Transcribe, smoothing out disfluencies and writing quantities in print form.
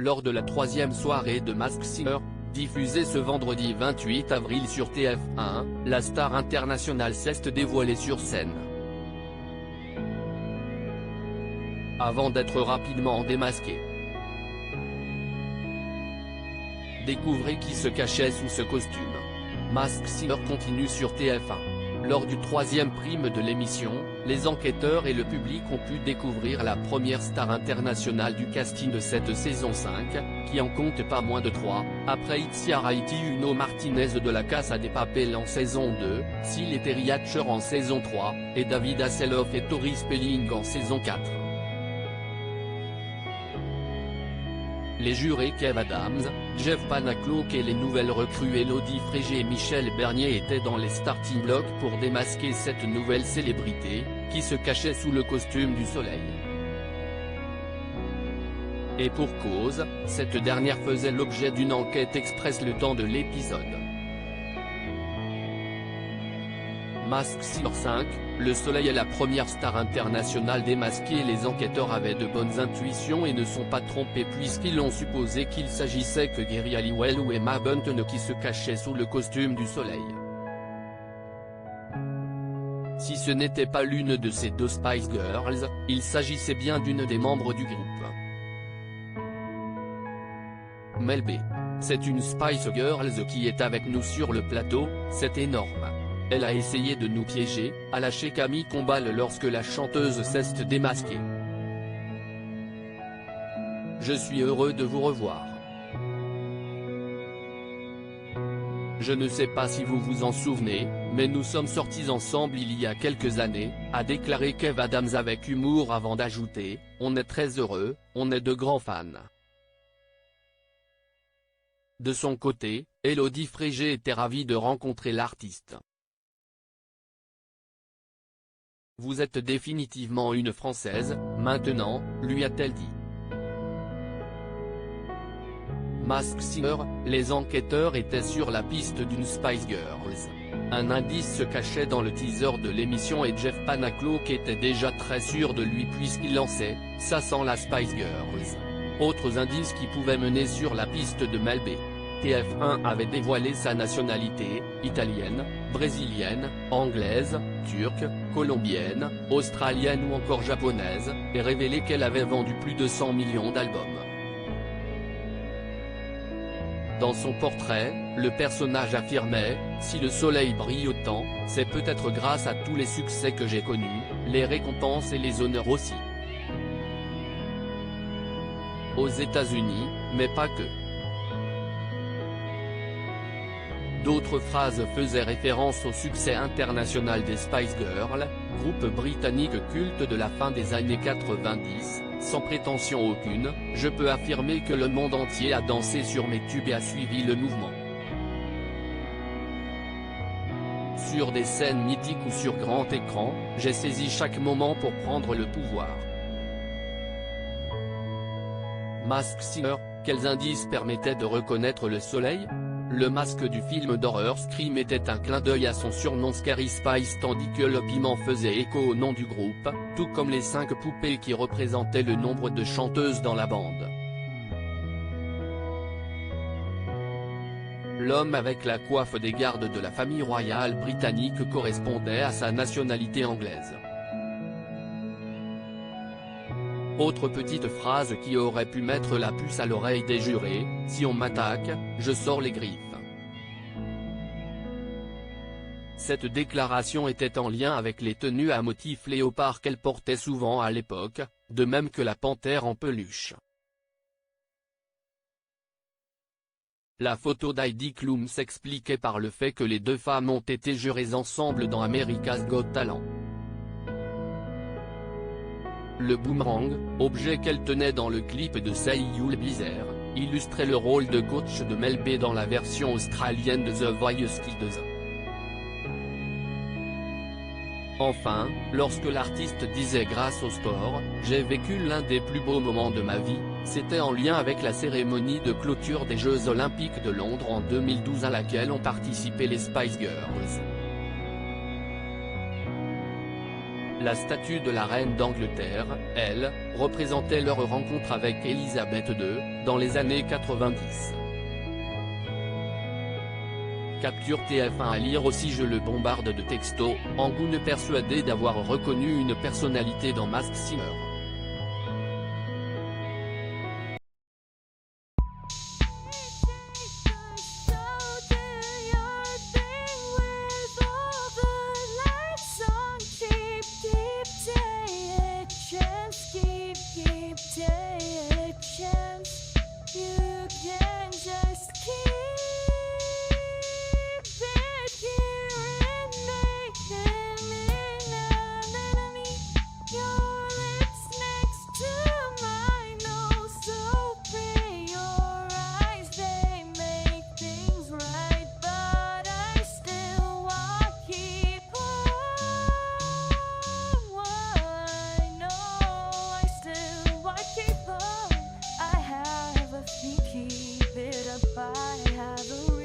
lors de la troisième soirée de Masked Singer, diffusée ce vendredi 28 avril sur TF1, la star internationale s'est dévoilée sur scène. Avant d'être rapidement démasquée. Découvrez qui se cachait sous ce costume. Masked Singer continue sur TF1. Lors du troisième prime de l'émission, les enquêteurs et le public ont pu découvrir la première star internationale du casting de cette saison 5, qui en compte pas moins de 3, après Itziar Haiti Uno Martinez de La Casa de Papel en saison 2, Syl Hatcher en saison 3, et David Hasselhoff et Tori Spelling en saison 4. Les jurés Kev Adams, Jeff Panaclock et les nouvelles recrues Élodie Frégé et Michel Bernier étaient dans les starting blocks pour démasquer cette nouvelle célébrité, qui se cachait sous le costume du soleil. Et pour cause, cette dernière faisait l'objet d'une enquête express le temps de l'épisode. Masked Singer 5, le soleil est la première star internationale démasquée. Les enquêteurs avaient de bonnes intuitions et ne sont pas trompés puisqu'ils ont supposé qu'il s'agissait que Geri Halliwell ou Emma Bunton qui se cachaient sous le costume du soleil. Si ce n'était pas l'une de ces deux Spice Girls, il s'agissait bien d'une des membres du groupe. Mel B. C'est une Spice Girls qui est avec nous sur le plateau, c'est énorme. Elle a essayé de nous piéger, a lâché Camille Combal lorsque la chanteuse s'est démasquée. Je suis heureux de vous revoir. Je ne sais pas si vous vous en souvenez, mais nous sommes sortis ensemble il y a quelques années, a déclaré Kev Adams avec humour avant d'ajouter, on est très heureux, on est de grands fans. De son côté, Élodie Frégé était ravie de rencontrer l'artiste. Vous êtes définitivement une Française, maintenant, lui a-t-elle dit. Masked Singer, les enquêteurs étaient sur la piste d'une Spice Girls. Un indice se cachait dans le teaser de l'émission et Jeff Panaclock était déjà très sûr de lui puisqu'il lançait « Ça sent la Spice Girls ». Autres indices qui pouvaient mener sur la piste de Mel B. TF1 avait dévoilé sa nationalité, italienne, brésilienne, anglaise, turque, colombienne, australienne ou encore japonaise, et révélé qu'elle avait vendu plus de 100 millions d'albums. Dans son portrait, le personnage affirmait « Si le soleil brille autant, c'est peut-être grâce à tous les succès que j'ai connus, les récompenses et les honneurs aussi. » Aux États-Unis, mais pas que. D'autres phrases faisaient référence au succès international des Spice Girls, groupe britannique culte de la fin des années 90, sans prétention aucune, je peux affirmer que le monde entier a dansé sur mes tubes et a suivi le mouvement. Sur des scènes mythiques ou sur grand écran, j'ai saisi chaque moment pour prendre le pouvoir. Masked Singer, quels indices permettaient de reconnaître le soleil ? Le masque du film d'horreur Scream était un clin d'œil à son surnom Scary Spice tandis que le piment faisait écho au nom du groupe, tout comme les 5 poupées qui représentaient le nombre de chanteuses dans la bande. L'homme avec la coiffe des gardes de la famille royale britannique correspondait à sa nationalité anglaise. Autre petite phrase qui aurait pu mettre la puce à l'oreille des jurés, si on m'attaque, je sors les griffes. Cette déclaration était en lien avec les tenues à motifs léopard qu'elle portait souvent à l'époque, de même que la panthère en peluche. La photo d'Heidi Klum s'expliquait par le fait que les deux femmes ont été jurées ensemble dans America's Got Talent. Le boomerang, objet qu'elle tenait dans le clip de Say You'll Be There, illustrait le rôle de coach de Mel B dans la version australienne de The Voice Kids. Enfin, lorsque l'artiste disait grâce au sport, j'ai vécu l'un des plus beaux moments de ma vie, c'était en lien avec la cérémonie de clôture des Jeux Olympiques de Londres en 2012 à laquelle ont participé les Spice Girls. La statue de la reine d'Angleterre, elle, représentait leur rencontre avec Elisabeth II, dans les années 90. Capture TF1 à lire aussi. Je le bombarde de textos, Angoune persuadé d'avoir reconnu une personnalité dans Masked Singer. Keep it up, I have a